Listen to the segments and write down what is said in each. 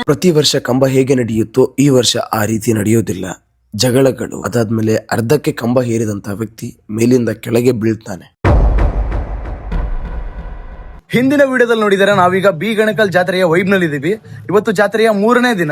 ಪ್ರತಿ ವರ್ಷ ಕಂಬ ಹೇಗೆ ನಡೆಯುತ್ತೋ ಈ ವರ್ಷ ಆ ರೀತಿ ನಡೆಯೋದಿಲ್ಲ. ಜಗಳಗಳು ಅದಾದ್ಮೇಲೆ ಅರ್ಧಕ್ಕೆ ಕಂಬ ಹೇರಿದಂತ ವ್ಯಕ್ತಿ ಮೇಲಿಂದ ಕೆಳಗೆ ಬೀಳ್ತಾನೆ. ಹಿಂದಿನ ವಿಡಿಯೋದಲ್ಲಿ ನೋಡಿದರೆ ನಾವೀಗ ಬಿ ಗಣಕಲ್ ಜಾತ್ರೆಯ ವೈಬ್ ನಲ್ಲಿ ಇದೀವಿ. ಇವತ್ತು ಜಾತ್ರೆಯ 3ನೇ ದಿನ.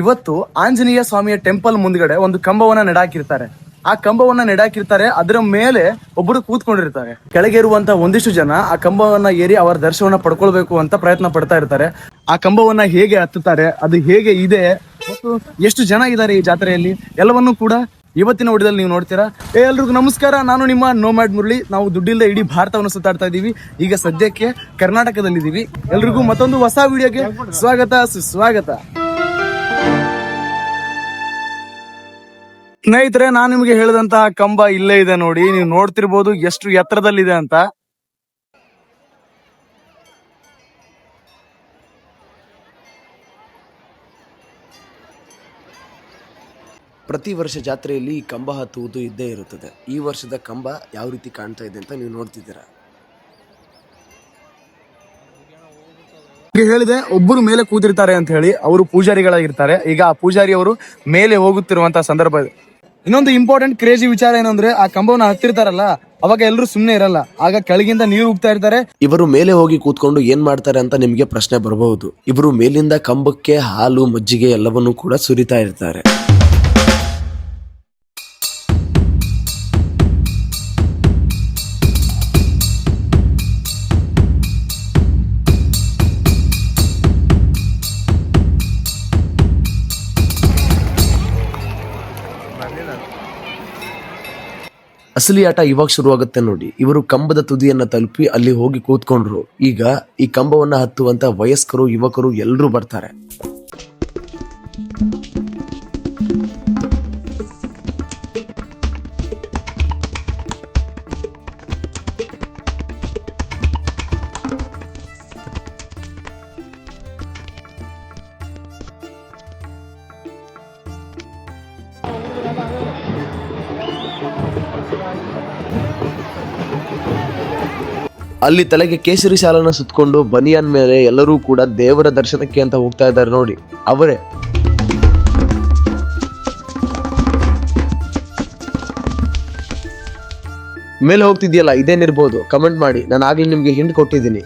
ಇವತ್ತು ಆಂಜನೇಯ ಸ್ವಾಮಿಯ ಟೆಂಪಲ್ ಮುಂದ್ಗಡೆ ಒಂದು ಕಂಬವನ್ನ ನೆಡಾಕಿರ್ತಾರೆ. ಆ ಕಂಬವನ್ನ ನೆಡಾಕಿರ್ತಾರೆ, ಅದರ ಮೇಲೆ ಒಬ್ಬರು ಕೂತ್ಕೊಂಡಿರ್ತಾರೆ. ಕೆಳಗೆ ಇರುವಂತ ಒಂದಿಷ್ಟು ಜನ ಆ ಕಂಬವನ್ನ ಏರಿ ಅವರ ದರ್ಶನವನ್ನ ಪಡ್ಕೊಳ್ಬೇಕು ಅಂತ ಪ್ರಯತ್ನ ಪಡ್ತಾ ಇರ್ತಾರೆ. ಆ ಕಂಬವನ್ನ ಹೇಗೆ ಹತ್ತುತ್ತಾರೆ, ಅದು ಹೇಗೆ ಇದೆ ಮತ್ತು ಎಷ್ಟು ಜನ ಇದ್ದಾರೆ ಈ ಜಾತ್ರೆಯಲ್ಲಿ, ಎಲ್ಲವನ್ನೂ ಕೂಡ ಇವತ್ತಿನ ವಿಡಿಯೋದಲ್ಲಿ ನೀವು ನೋಡ್ತೀರಾ. ಎಲ್ರಿಗೂ ನಮಸ್ಕಾರ, ನಾನು ನಿಮ್ಮ ನೋಮ್ಯಾಡ್ ಮುರಳಿ. ನಾವು ದುಡ್ಡಿಲ್ಲದೆ ಇಡೀ ಭಾರತವನ್ನು ಸುತ್ತಾಡ್ತಾ ಇದೀವಿ. ಈಗ ಸದ್ಯಕ್ಕೆ ಕರ್ನಾಟಕದಲ್ಲಿ ಇದೀವಿ. ಎಲ್ರಿಗೂ ಮತ್ತೊಂದು ಹೊಸ ವಿಡಿಯೋಗೆ ಸ್ವಾಗತ ಸುಸ್ವಾಗತ. ಸ್ನೇಹಿತರೆ, ನಾನು ನಿಮಗೆ ಹೇಳಿದಂತಹ ಕಂಬ ಇಲ್ಲೇ ಇದೆ ನೋಡಿ. ನೀವು ನೋಡ್ತಿರ್ಬೋದು ಎಷ್ಟು ಎತ್ತರದಲ್ಲಿದೆ ಅಂತ. ಪ್ರತಿ ವರ್ಷ ಜಾತ್ರೆಯಲ್ಲಿ ಈ ಕಂಬ ಹತ್ತುವುದು ಇದ್ದೇ ಇರುತ್ತದೆ. ಈ ವರ್ಷದ ಕಂಬ ಯಾವ ರೀತಿ ಕಾಣ್ತಾ ಇದೆ ಅಂತ ನೀವು ನೋಡ್ತಿದ್ದೀರಾ. ಹೇಳಿದೆ ಒಬ್ಬರು ಮೇಲೆ ಕೂತಿರ್ತಾರೆ ಅಂತ ಹೇಳಿ, ಅವರು ಪೂಜಾರಿಗಳಾಗಿರ್ತಾರೆ. ಈಗ ಆ ಪೂಜಾರಿ ಅವರು ಮೇಲೆ ಹೋಗುತ್ತಿರುವಂತಹ ಸಂದರ್ಭ ಇದೆ. ಇನ್ನೊಂದು ಇಂಪಾರ್ಟೆಂಟ್ ಕ್ರೇಜಿ ವಿಚಾರ ಏನಂದ್ರೆ, ಆ ಕಂಬವನ್ನ ಹತ್ತಿರ್ತಾರಲ್ಲ ಅವಾಗ ಎಲ್ಲರೂ ಸುಮ್ನೆ ಇರಲ್ಲ, ಆಗ ಕೆಳಗಿಂದ ನೀರು ಹೋಗ್ತಾ ಇರ್ತಾರೆ. ಇವರು ಮೇಲೆ ಹೋಗಿ ಕೂತ್ಕೊಂಡು ಏನ್ ಮಾಡ್ತಾರೆ ಅಂತ ನಿಮ್ಗೆ ಪ್ರಶ್ನೆ ಬರಬಹುದು. ಇವರು ಮೇಲಿಂದ ಕಂಬಕ್ಕೆ ಹಾಲು ಮಜ್ಜಿಗೆ ಎಲ್ಲವನ್ನೂ ಕೂಡ ಸುರಿತಾ ಇರ್ತಾರೆ. ಅಸಲಿ ಆಟ ಇವಾಗ ಶುರುವಾಗುತ್ತೆ ನೋಡಿ. ಇವರು ಕಂಬದ ತುದಿಯನ್ನ ತಲುಪಿ ಅಲ್ಲಿ ಹೋಗಿ ಕೂತ್ಕೊಂಡ್ರು. ಈಗ ಈ ಕಂಬವನ್ನ ಹತ್ತುವಂತ ವಯಸ್ಕರು, ಯುವಕರು ಎಲ್ಲರೂ ಬರ್ತಾರೆ. ಅಲ್ಲಿ ತಲೆಗೆ ಕೇಸರಿ ಶಾಲನ ಸುತ್ತಕೊಂಡು ಬನಿಯನ್ ಮೇಲೆ ಎಲ್ಲರೂ ಕೂಡ ದೇವರ ದರ್ಶನಕ್ಕೆ ಅಂತ ಹೋಗ್ತಾ ಇದ್ದಾರೆ ನೋಡಿ, ಅವರೇ. ಮೇಲೆ ಹೋಗ್ತಿದ್ಯಲ್ಲ ಇದೇನಿರ್ಬೋದು ಕಮೆಂಟ್ ಮಾಡಿ. ನಾನು ಆಗ್ಲೇ ನಿಮ್ಗೆ ಹಿಂಟ್ ಕೊಟ್ಟಿದ್ದೀನಿ.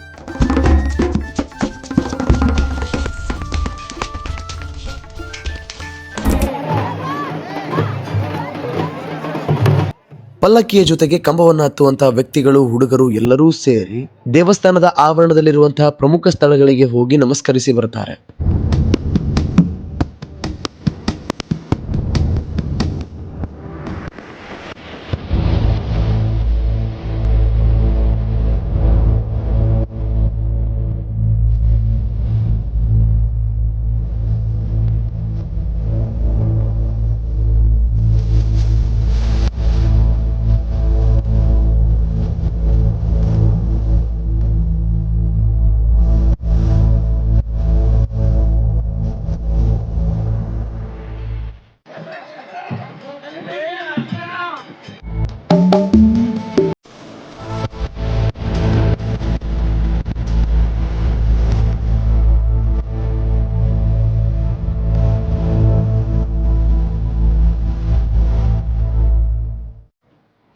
ಪಲ್ಲಕ್ಕಿಯ ಜೊತೆಗೆ ಕಂಬವನ್ನು ಹತ್ತುವಂತಹ ವ್ಯಕ್ತಿಗಳು, ಹುಡುಗರು ಎಲ್ಲರೂ ಸೇರಿ ದೇವಸ್ಥಾನದ ಆವರಣದಲ್ಲಿರುವಂತಹ ಪ್ರಮುಖ ಸ್ಥಳಗಳಿಗೆ ಹೋಗಿ ನಮಸ್ಕರಿಸಿ ಬರ್ತಾರೆ.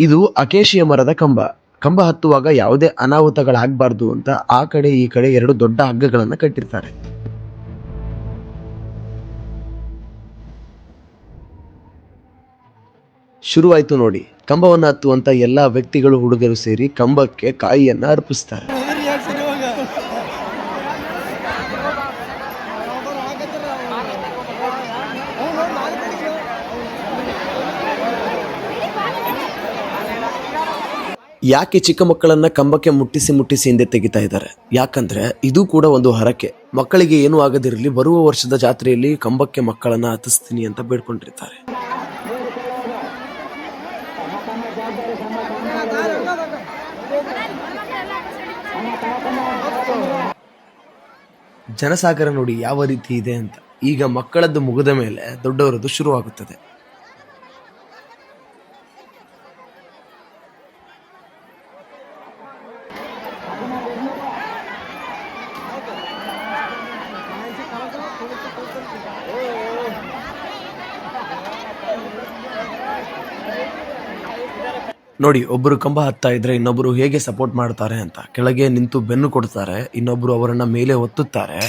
ಇದು ಅಕೇಶಿಯ ಮರದ ಕಂಬ. ಕಂಬ ಹತ್ತುವಾಗ ಯಾವುದೇ ಅನಾಹುತಗಳಾಗಬಾರ್ದು ಅಂತ ಆ ಕಡೆ ಈ ಕಡೆ 2 ದೊಡ್ಡ ಹಗ್ಗಗಳನ್ನು ಕಟ್ಟಿರ್ತಾರೆ. ಶುರುವಾಯ್ತು ನೋಡಿ. ಕಂಬವನ್ನು ಹತ್ತುವಂತ ಎಲ್ಲಾ ವ್ಯಕ್ತಿಗಳು, ಹುಡುಗರು ಸೇರಿ ಕಂಬಕ್ಕೆ ಕಾಯಿಯನ್ನ ಅರ್ಪಿಸ್ತಾರೆ. ಯಾಕೆ ಚಿಕ್ಕ ಮಕ್ಕಳನ್ನ ಕಂಬಕ್ಕೆ ಮುಟ್ಟಿಸಿ ಹಿಂದೆ ತೆಗಿತಾ ಇದ್ದಾರೆ? ಯಾಕಂದ್ರೆ ಇದು ಕೂಡ ಒಂದು ಹರಕೆ. ಮಕ್ಕಳಿಗೆ ಏನೂ ಆಗದಿರಲಿ, ಬರುವ ವರ್ಷದ ಜಾತ್ರೆಯಲ್ಲಿ ಕಂಬಕ್ಕೆ ಮಕ್ಕಳನ್ನ ಹತ್ತಿಸ್ತೀನಿ ಅಂತ ಬೇಡ್ಕೊಂಡಿರ್ತಾರೆ. ಜನಸಾಗರ ನೋಡಿ ಯಾವ ರೀತಿ ಇದೆ ಅಂತ. ಈಗ ಮಕ್ಕಳದ್ದು ಮುಗಿದ ಮೇಲೆ ದೊಡ್ಡವರದ್ದು ಶುರುವಾಗುತ್ತದೆ. ನೋಡಿ, ಒಬ್ಬರು ಕಂಬ ಹತ್ತಾ ಇದ್ರೆ ಇನ್ನೊಬ್ಬರು ಹೇಗೆ ಸಪೋರ್ಟ್ ಮಾಡ್ತಾರೆ ಅಂತ. ಕೆಳಗೆ ನಿಂತು ಬೆನ್ನು ಕೊಡ್ತಾರೆ, ಇನ್ನೊಬ್ರು ಅವರನ್ನ ಮೇಲೆ ಒತ್ತುತ್ತಾರೆ.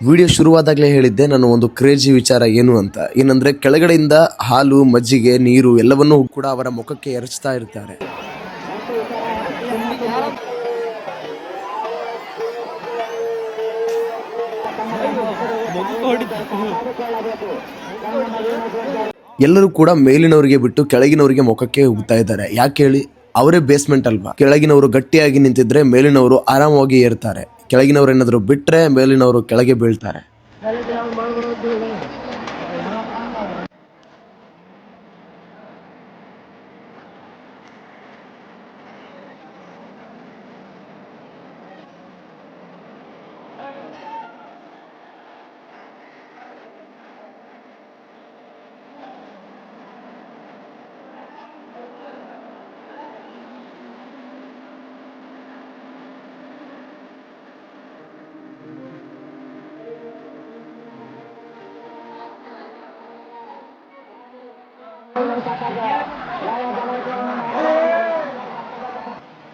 ವಿಡಿಯೋ ಶುರುವಾದಾಗಲೇ ಹೇಳಿದ್ದೆ ನಾನು ಒಂದು ಕ್ರೇಜಿ ವಿಚಾರ ಏನು ಅಂತ. ಏನಂದ್ರೆ ಕೆಳಗಡೆಯಿಂದ ಹಾಲು, ಮಜ್ಜಿಗೆ, ನೀರು ಎಲ್ಲವನ್ನೂ ಕೂಡ ಅವರ ಮುಖಕ್ಕೆ ಎರಚ್ತಾ ಇರ್ತಾರೆ. ಎಲ್ಲರೂ ಕೂಡ ಮೇಲಿನವರಿಗೆ ಬಿಟ್ಟು ಕೆಳಗಿನವರಿಗೆ ಮುಖಕ್ಕೆ ಉಗ್ತಾ ಇದ್ದಾರೆ. ಯಾಕೆ ಹೇಳಿ? ಅವರೇ ಬೇಸ್ಮೆಂಟ್ ಅಲ್ವಾ. ಕೆಳಗಿನವರು ಗಟ್ಟಿಯಾಗಿ ನಿಂತಿದ್ರೆ ಮೇಲಿನವರು ಆರಾಮವಾಗಿ ಏರ್ತಾರೆ. ಕೆಳಗಿನವರು ಏನಾದ್ರು ಬಿಟ್ರೆ ಮೇಲಿನವರು ಕೆಳಗೆ ಬೀಳ್ತಾರೆ.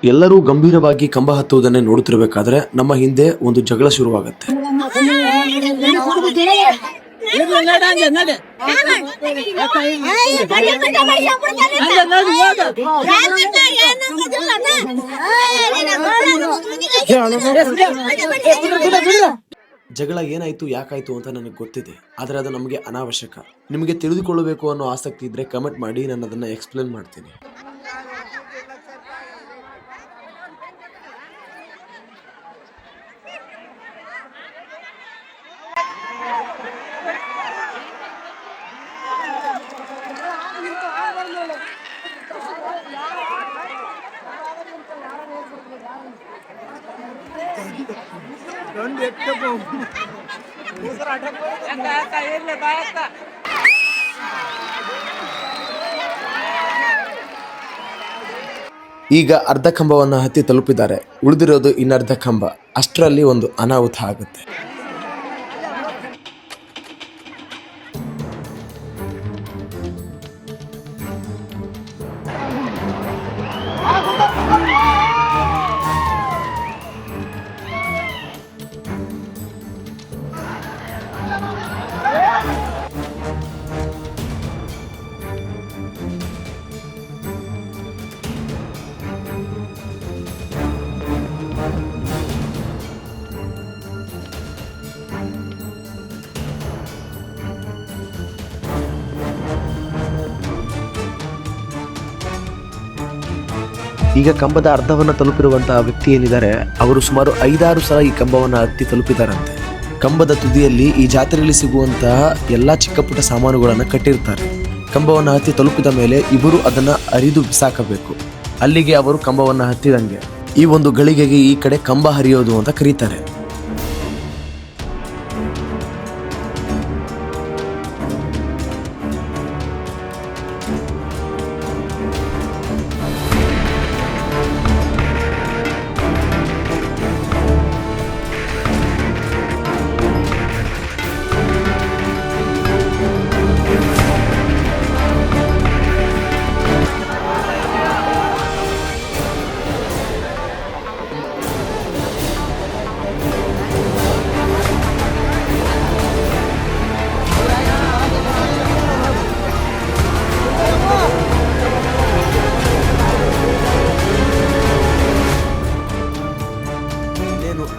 ಎಲ್ಲರೂ ಗಂಭೀರವಾಗಿ ಕಂಬ ಹತ್ತುವುದನ್ನೇ ನೋಡುತ್ತಿರಬೇಕಾದ್ರೆ ನಮ್ಮ ಹಿಂದೆ ಒಂದು ಜಗಳ ಶುರುವಾಗುತ್ತೆ. ಜಗಳ ಏನಾಯ್ತು, ಯಾಕಾಯ್ತು ಅಂತ ನನಗೆ ಗೊತ್ತಿದೆ, ಆದರೆ ಅದು ನಮಗೆ ಅನಾವಶ್ಯಕ. ನಿಮಗೆ ತಿಳಿದುಕೊಳ್ಳಬೇಕು ಅನ್ನೋ ಆಸಕ್ತಿ ಇದ್ರೆ ಕಮೆಂಟ್ ಮಾಡಿ, ನಾನು ಅದನ್ನ ಎಕ್ಸ್ಪ್ಲೇನ್ ಮಾಡ್ತೀನಿ. ಈಗ ಅರ್ಧ ಕಂಬವನ್ನು ಹತ್ತಿ ತಲುಪಿದ್ದಾರೆ, ಉಳಿದಿರೋದು ಇನ್ನರ್ಧ ಕಂಬ. ಅಷ್ಟರಲ್ಲಿ ಒಂದು ಅನಾಹುತ ಆಗುತ್ತೆ. ಈಗ ಕಂಬದ ಅರ್ಧವನ್ನು ತಲುಪಿರುವಂತಹ ವ್ಯಕ್ತಿ ಏನಿದ್ದಾರೆ, ಅವರು ಸುಮಾರು 5-6 ಸಲ ಈ ಕಂಬವನ್ನು ಹತ್ತಿ ತಲುಪಿದಾರಂತೆ. ಕಂಬದ ತುದಿಯಲ್ಲಿ ಈ ಜಾತ್ರೆಯಲ್ಲಿ ಸಿಗುವಂತಹ ಎಲ್ಲಾ ಚಿಕ್ಕ ಪುಟ್ಟ ಸಾಮಾನುಗಳನ್ನು ಕಟ್ಟಿರ್ತಾರೆ. ಕಂಬವನ್ನು ಹತ್ತಿ ತಲುಪಿದ ಮೇಲೆ ಇವರು ಅದನ್ನ ಅರಿದು ಬಿಸಾಕಬೇಕು. ಅಲ್ಲಿಗೆ ಅವರು ಕಂಬವನ್ನು ಹತ್ತಿದಂಗೆ. ಈ ಒಂದು ಗಳಿಗೆಗೆ ಈ ಕಡೆ ಕಂಬ ಹರಿಯೋದು ಅಂತ ಕರೀತಾರೆ.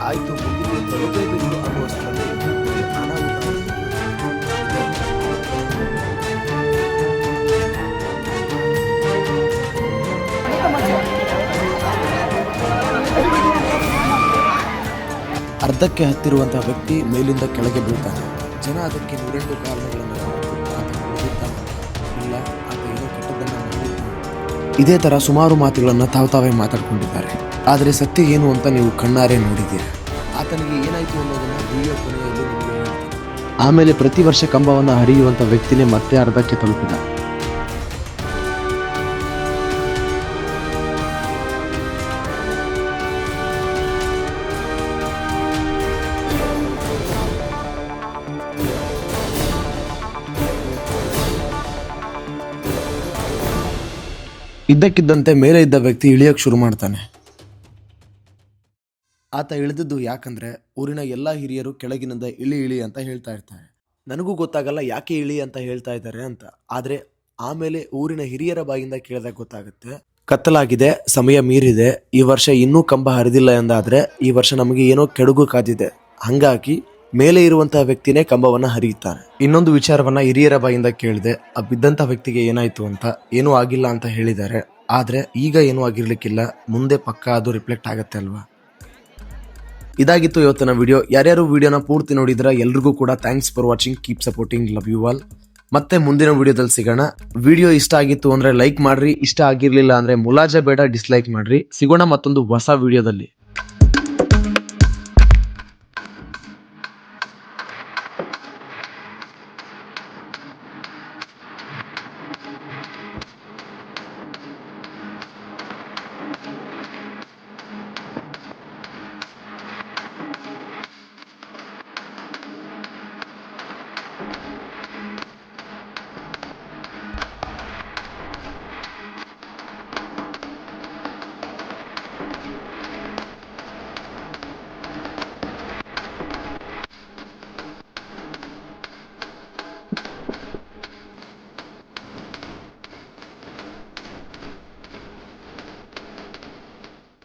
ಆಯ್ತು, ಮುಗಿದು ತಲುಪಲೇಬೇಕು ಅನ್ನುವಷ್ಟರಲ್ಲಿ ಅನಾಹುತ. ಅರ್ಧಕ್ಕೆ ಹತ್ತಿರುವಂತಹ ವ್ಯಕ್ತಿ ಮೇಲಿಂದ ಕೆಳಗೆ ಬೀಳ್ತಾನೆ. ಜನ ಅದಕ್ಕೆ 102 ಕಾರಣಗಳನ್ನು ಕೊಟ್ಟು ಆತ ಉಳಿದಿದ್ದಾನೆ, ಇಲ್ಲ ಆತ ಏನೋ ಕೆಟ್ಟದ್ದನ್ನು ಮಾಡಿದ್ದಾನೆ. ಇದೇ ತರ ಸುಮಾರು ಮಾತುಗಳನ್ನು ತಾವೇ ಮಾತಾಡ್ಕೊಂಡಿದ್ದಾರೆ. ಆದರೆ ಸತ್ಯ ಏನು ಅಂತ ನೀವು ಕಣ್ಣಾರೆ ನೋಡಿದ್ದೀರಿ. ಆತನಿಗೆ ಏನಾಯ್ತು ಅನ್ನೋದನ್ನ ವಿಡಿಯೋ ಕೊನೆಯಲ್ಲಿ ನಿಮಗೆ ಹೇಳ್ತೀನಿ. ಆಮೇಲೆ ಪ್ರತಿ ವರ್ಷ ಕಂಬವನ್ನು ಹರಿಯುವಂತ ವ್ಯಕ್ತಿನೇ ಮತ್ತೆ ಅರ್ಧಕ್ಕೆ ತಲುಪಿದ. ಇದ್ದಕ್ಕಿದ್ದಂತೆ ಮೇಲೆ ಇದ್ದ ವ್ಯಕ್ತಿ ಇಳಿಯಕ್ಕೆ ಶುರು ಮಾಡ್ತಾನೆ. ಆತ ಇಳಿದಿದ್ದು ಯಾಕಂದ್ರೆ ಊರಿನ ಎಲ್ಲ ಹಿರಿಯರು ಕೆಳಗಿನಿಂದ ಇಳಿ ಅಂತ ಹೇಳ್ತಾ ಇರ್ತಾರೆ. ನನಗೂ ಗೊತ್ತಾಗಲ್ಲ ಯಾಕೆ ಇಳಿ ಅಂತ ಹೇಳ್ತಾ ಇದ್ದಾರೆ ಅಂತ. ಆದ್ರೆ ಆಮೇಲೆ ಊರಿನ ಹಿರಿಯರ ಬಾಯಿಂದ ಕೇಳಿದಾಗ ಗೊತ್ತಾಗುತ್ತೆ. ಕತ್ತಲಾಗಿದೆ, ಸಮಯ ಮೀರಿದೆ, ಈ ವರ್ಷ ಇನ್ನೂ ಕಂಬ ಹರಿದಿಲ್ಲ ಎಂದಾದ್ರೆ ಈ ವರ್ಷ ನಮಗೆ ಏನೋ ಕೆಡುಕು ಕಾದಿದೆ. ಹಂಗಾಗಿ ಮೇಲೆ ಇರುವಂತಹ ವ್ಯಕ್ತಿನೇ ಕಂಬವನ್ನ ಹರಿಯುತ್ತಾನೆ. ಇನ್ನೊಂದು ವಿಚಾರವನ್ನ ಹಿರಿಯರ ಬಾಯಿಂದ ಕೇಳಿದೆ. ಆ ಬಿದ್ದಂತ ವ್ಯಕ್ತಿಗೆ ಏನಾಯ್ತು ಅಂತ. ಏನೂ ಆಗಿಲ್ಲ ಅಂತ ಹೇಳಿದ್ದಾರೆ. ಆದ್ರೆ ಈಗ ಏನೂ ಆಗಿರ್ಲಿಕ್ಕಿಲ್ಲ, ಮುಂದೆ ಪಕ್ಕ ಅದು ರಿಫ್ಲೆಕ್ಟ್ ಆಗತ್ತೆ ಅಲ್ವಾ. ಇದಾಗಿತ್ತು ಇವತ್ತಿನ ವಿಡಿಯೋ. ಯಾರ್ಯಾರು ವಿಡಿಯೋನ ಪೂರ್ತಿ ನೋಡಿದ್ರ ಎಲ್ರಿಗೂ ಕೂಡ thanks for watching. Keep supporting. Love you all. ಮತ್ತೆ ಮುಂದಿನ ವಿಡಿಯೋದಲ್ಲಿ ಸಿಗೋಣ. ವಿಡಿಯೋ ಇಷ್ಟ ಆಗಿತ್ತು ಅಂದ್ರೆ ಲೈಕ್ ಮಾಡ್ರಿ, ಇಷ್ಟ ಆಗಿರ್ಲಿಲ್ಲ ಅಂದ್ರೆ ಮುಲಾಜ ಬೇಡ ಡಿಸ್ಲೈಕ್ ಮಾಡ್ರಿ. ಸಿಗೋಣ ಮತ್ತೊಂದು ಹೊಸ ವಿಡಿಯೋದಲ್ಲಿ.